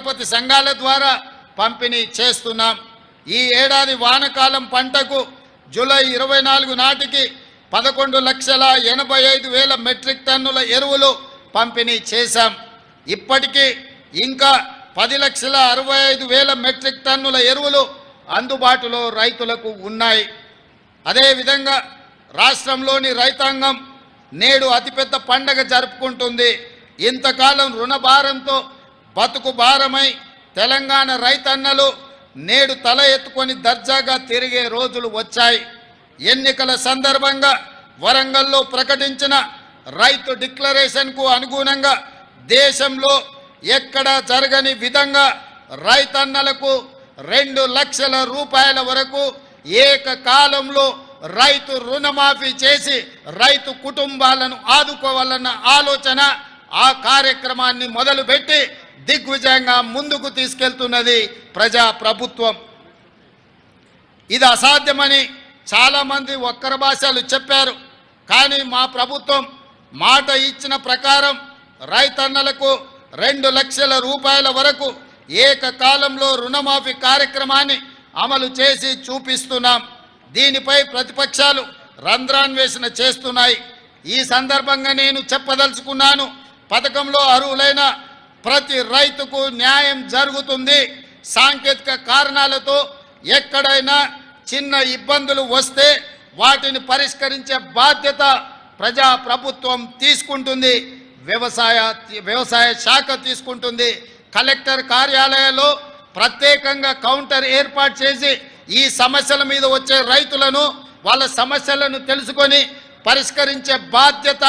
ఉత్పత్తి సంఘాల ద్వారా పంపిణీ చేస్తున్నాం। ఈ ఏడాది వానకాలం పంటకు జూలై 24 నాటికి 11,85,000 మెట్రిక్ టన్నుల ఎరువులు పంపిణీ చేశాం। ఇప్పటికీ ఇంకా 10,65,000 మెట్రిక్ టన్నుల ఎరువులు అందుబాటులో రైతులకు ఉన్నాయి। అదేవిధంగా రాష్ట్రంలోని రైతాంగం నేడు అతిపెద్ద పండగ జరుపుకుంటుంది। ఇంతకాలం రుణభారంతో బతుకు భారమై తెలంగాణ రైతన్నలు నేడు తల ఎత్తుకొని దర్జాగా తిరిగే రోజులు వచ్చాయి। ఎన్నికల సందర్భంగా వరంగల్లో ప్రకటించిన రైతు డిక్లరేషన్కు అనుగుణంగా దేశంలో ఎక్కడా జరగని విధంగా రైతన్నలకు 2 లక్షల రూపాయల వరకు ఏకకాలంలో రైతు రుణమాఫీ చేసి రైతు కుటుంబాలను ఆదుకోవాలన్న ఆలోచన ఆ కార్యక్రమాన్ని మొదలుపెట్టి దిగ్విజయంగా ముందుకు తీసుకెళ్తున్నది ప్రజా ప్రభుత్వం। ఇది అసాధ్యమని చాలామంది వక్ర భాషలు చెప్పారు। కానీ మా ప్రభుత్వం మాట ఇచ్చిన ప్రకారం రైతన్నలకు 2 లక్షల రూపాయల వరకు ఏకకాలంలో రుణమాఫీ కార్యక్రమాన్ని అమలు చేసి చూపిస్తున్నాం। దీనిపై ప్రతిపక్షాలు రంధ్రాన్వేషణ చేస్తున్నాయి। ఈ సందర్భంగా నేను చెప్పదలుచుకున్నాను, పథకంలో అర్హులైన ప్రతి రైతుకు న్యాయం జరుగుతుంది। సాంకేతిక కారణాలతో ఎక్కడైనా చిన్న ఇబ్బందులు వస్తే వాటిని పరిష్కరించే బాధ్యత ప్రజా ప్రభుత్వం తీసుకుంటుంది, వ్యవసాయ శాఖ తీసుకుంటుంది। కలెక్టర్ కార్యాలయాల్లో ప్రత్యేకంగా కౌంటర్ ఏర్పాటు చేసి ఈ సమస్యల మీద వచ్చే రైతులను వాళ్ళ సమస్యలను తెలుసుకొని పరిష్కరించే బాధ్యత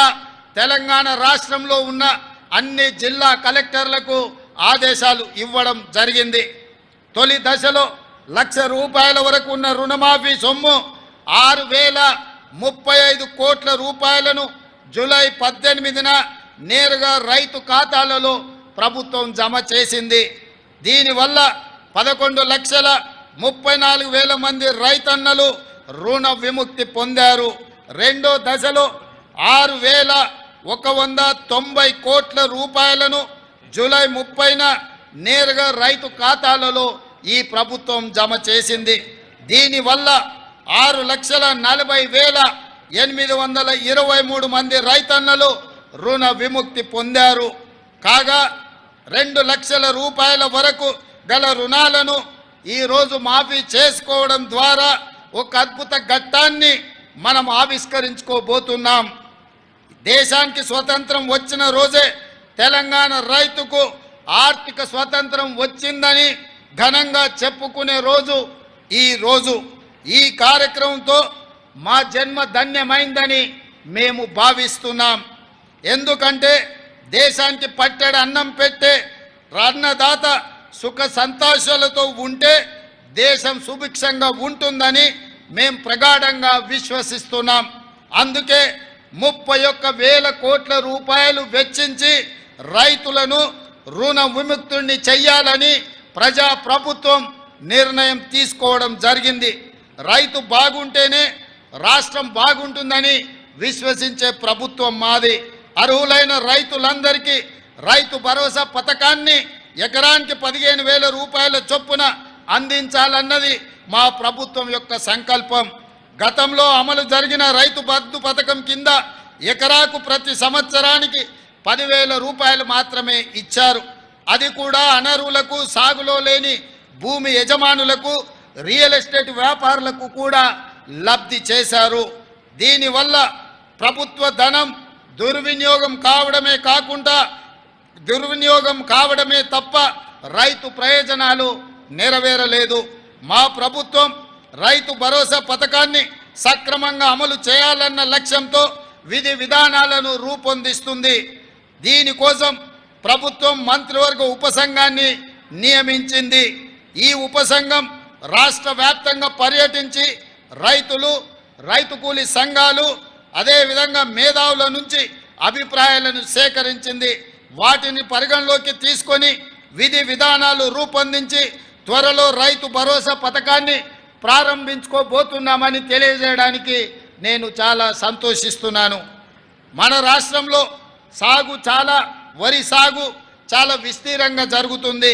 తెలంగాణ రాష్ట్రంలో ఉన్న అన్ని జిల్లా కలెక్టర్లకు ఆదేశాలు ఇవ్వడం జరిగింది। తొలి దశలో 1 లక్ష రూపాయల వరకు ఉన్న రుణమాఫీ సొమ్ము 6,035 కోట్ల రూపాయలను జూలై 18న నేరుగా రైతు ఖాతాలలో ప్రభుత్వం జమ చేసింది। దీనివల్ల 11,34,000 మంది రైతన్నలు రుణ విముక్తి పొందారు। రెండో దశలో 6,190 కోట్ల రూపాయలను జూలై 30న నేరుగా రైతు ఖాతాలలో ఈ ప్రభుత్వం జమ చేసింది। దీనివల్ల 6,40,823 మంది రైతన్నలు రుణ విముక్తి పొందారు। కాగా 2 లక్షల రూపాయల వరకు గల రుణాలను ఈరోజు మాఫీ చేసుకోవడం ద్వారా ఒక అద్భుత ఘట్టాన్ని మనం ఆవిష్కరించుకోబోతున్నాం। దేశానికి స్వతంత్రం వచ్చిన రోజే తెలంగాణ రైతుకు ఆర్థిక స్వతంత్రం వచ్చిందని ఘనంగా చెప్పుకునే రోజు ఈ రోజు। ఈ కార్యక్రమంతో మా జన్మ ధన్యమైందని మేము భావిస్తున్నాం। ఎందుకంటే దేశానికి పట్టెడు అన్నం పెట్టే అన్నదాత సుఖ సంతోషాలతో ఉంటే దేశం సుభిక్షంగా ఉంటుందని మేము ప్రగాఢంగా విశ్వసిస్తున్నాం। అందుకే 31,000 కోట్ల రూపాయలు వెచ్చించి రైతులను రుణ విముక్తుల్ని చెయ్యాలని ప్రజా ప్రభుత్వం నిర్ణయం తీసుకోవడం జరిగింది। రైతు బాగుంటేనే రాష్ట్రం బాగుంటుందని విశ్వసించే ప్రభుత్వం మాది। అర్హులైన రైతులందరికీ రైతు భరోసా పథకాన్ని ఎకరానికి 15,000 రూపాయల చొప్పున అందించాలన్నది మా ప్రభుత్వం యొక్క సంకల్పం। గతంలో అమలు జరిగిన రైతు బంధు పథకం కింద ఎకరాకు ప్రతి సంవత్సరానికి 10,000 రూపాయలు మాత్రమే ఇచ్చారు। అది కూడా అనర్హులకు, సాగులో లేని భూమి యజమానులకు, రియల్ ఎస్టేట్ వ్యాపారులకు కూడా లబ్ధి చేశారు। దీనివల్ల ప్రభుత్వ ధనం దుర్వినియోగం కావడమే తప్ప రైతు ప్రయోజనాలు నెరవేరలేదు। మా ప్రభుత్వం రైతు భరోసా పథకాన్ని సక్రమంగా అమలు చేయాలన్న లక్ష్యంతో విధి విధానాలను రూపొందిస్తుంది। దీనికోసం ప్రభుత్వం మంత్రివర్గ ఉపసంఘాన్ని నియమించింది। ఈ ఉపసంఘం రాష్ట్ర వ్యాప్తంగా పర్యటించి రైతులు, రైతు కూలీ సంఘాలు, అదేవిధంగా మేధావుల నుంచి అభిప్రాయాలను సేకరించింది। వాటిని పరిగణలోకి తీసుకొని విధి విధానాలు రూపొందించి త్వరలో రైతు భరోసా పథకాన్ని ప్రారంభించుకోబోతున్నామని తెలియజేయడానికి నేను చాలా సంతోషిస్తున్నాను। మన రాష్ట్రంలో వరి సాగు చాలా విస్తీర్ణంగా జరుగుతుంది।